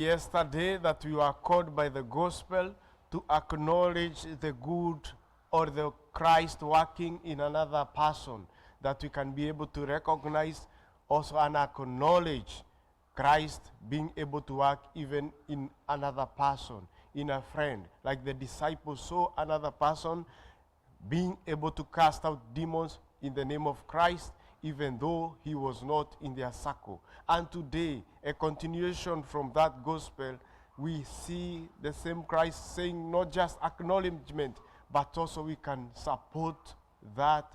yesterday that we were called by the gospel to acknowledge the good or the Christ working in another person, that we can be able to recognize also and acknowledge Christ being able to work even in another person, in a friend. Like the disciples saw another person being able to cast out demons in the name of Christ, even though he was not in their circle. And today, a continuation from that gospel, we see the same Christ saying not just acknowledgement, but also we can support that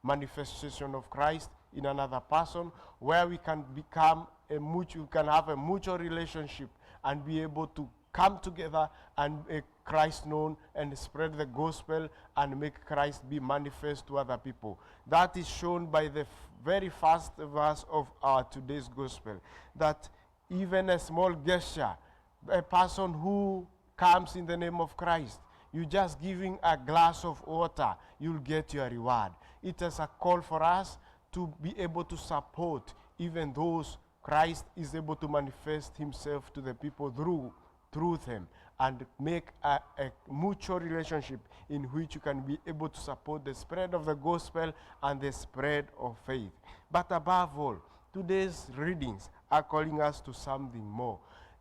manifestation of Christ in another person, where we can become we can have a mutual relationship and be able to come together and make Christ known and spread the gospel and make Christ be manifest to other people. That is shown by the very first verse of our today's gospel, that even a small gesture, a person who comes in the name of Christ, you just giving a glass of water, you'll get your reward. It is a call for us to be able to support even those Christ is able to manifest himself to the people through them, and make a mutual relationship in which you can be able to support the spread of the gospel and the spread of faith. But above all, today's readings are calling us to something more,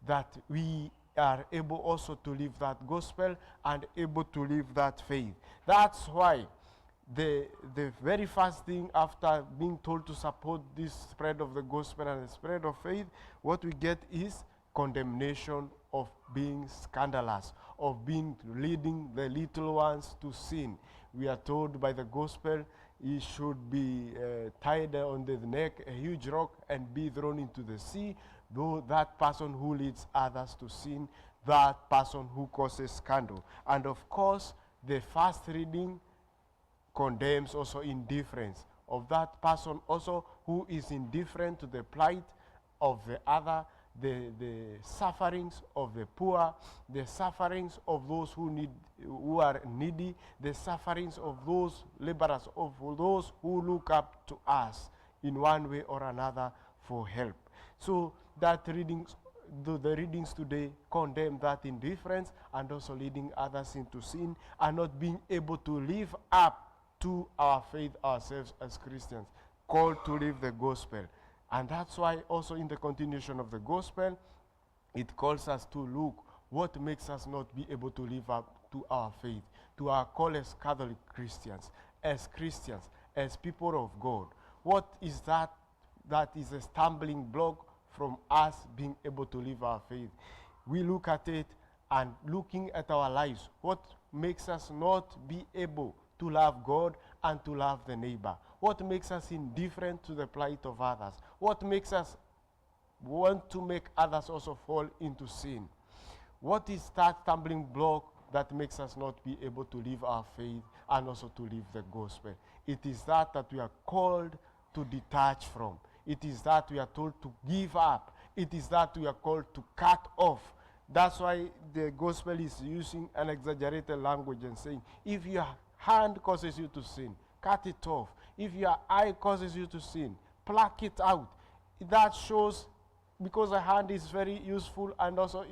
that we are able also to live that gospel and able to live that faith. That's why the very first thing after being told to support this spread of the gospel and the spread of faith, what we get is condemnation of being scandalous, of leading the little ones to sin. We are told by the gospel he should be tied on the neck, a huge rock, and be thrown into the sea. Though that person who leads others to sin, that person who causes scandal. And of course, the first reading condemns also indifference of that person also who is indifferent to the plight of the other, the sufferings of the poor, the sufferings of those who are needy, the sufferings of those laborers, of those who look up to us in one way or another for help. So that the readings today condemn that indifference and also leading others into sin and not being able to live up to our faith ourselves as Christians, called to live the gospel. And that's why also in the continuation of the gospel, it calls us to look what makes us not be able to live up to our faith, to our call as Catholic Christians, as people of God. What is that is a stumbling block from us being able to live our faith? We look at it and looking at our lives, what makes us not be able to love God and to love the neighbor? What makes us indifferent to the plight of others? What makes us want to make others also fall into sin? What is that stumbling block that makes us not be able to live our faith and also to live the gospel? It is that we are called to detach from. It is that we are told to give up. It is that we are called to cut off. That's why the gospel is using an exaggerated language and saying, if your hand causes you to sin, cut it off. If your eye causes you to sin, pluck it out. That shows, because a hand is very useful and also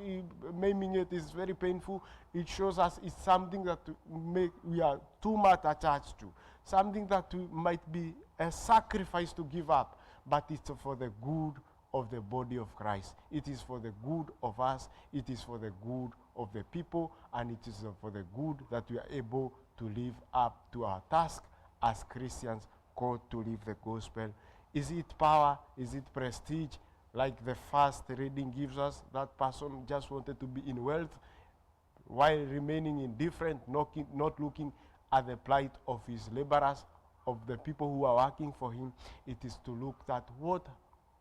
maiming it is very painful, it shows us it's something that we are too much attached to. Something that might be a sacrifice to give up, but it's for the good of the body of Christ. It is for the good of us. It is for the good of the people, and it is for the good that we are able to live up to our task as Christians, called to live the gospel. Is it power? Is it prestige? Like the first reading gives us, that person just wanted to be in wealth while remaining indifferent, not looking at the plight of his laborers, of the people who are working for him. It is to look at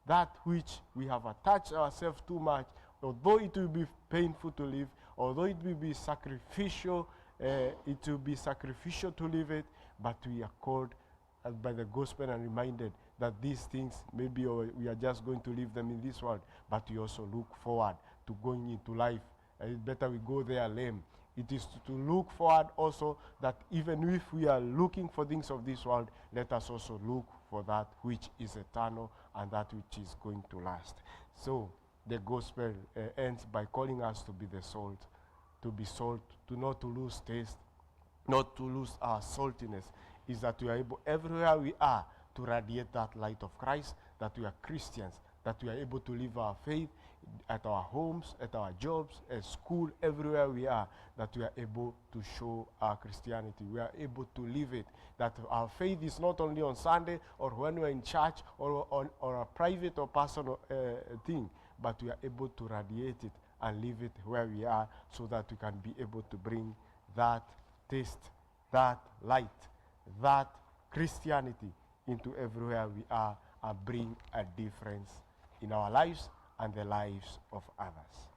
that which we have attached ourselves too much, although it will be painful to live, although it will be sacrificial, to live it, but we are called by the gospel and reminded that these things, maybe we are just going to leave them in this world, but we also look forward to going into life. It's better we go there lame. It is to look forward also that even if we are looking for things of this world, let us also look for that which is eternal and that which is going to last. So the gospel ends by calling us to be the salt, to be salt, to not to lose taste, not to lose our saltiness, is that we are able everywhere we are to radiate that light of Christ, that we are Christians, that we are able to live our faith at our homes, at our jobs, at school, everywhere we are, that we are able to show our Christianity. We are able to live it. That our faith is not only on Sunday or when we're in church or a private or personal thing, but we are able to radiate it and live it where we are so that we can be able to bring that taste, that light, that Christianity into everywhere we are and bring a difference in our lives and the lives of others.